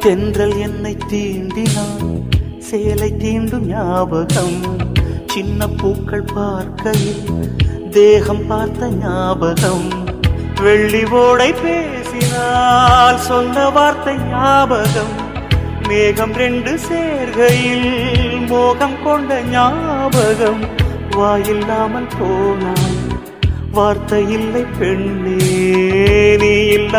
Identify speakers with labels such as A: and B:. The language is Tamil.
A: தென்றல் என்னை தீண்டினான், சேலை தீண்டும் ஞாபகம். சின்ன பூக்கள் பார்க்கையில் தேகம் பார்த்த ஞாபகம். வெள்ளி ஓடை பேசினால் சொன்ன வார்த்தை ஞாபகம். மேகம் ரெண்டு சேர்கையில் மோகம் கொண்ட ஞாபகம். வாயில்லாமல் போனாய், வார்த்தை இல்லை பெண்ணே, நீ இல்ல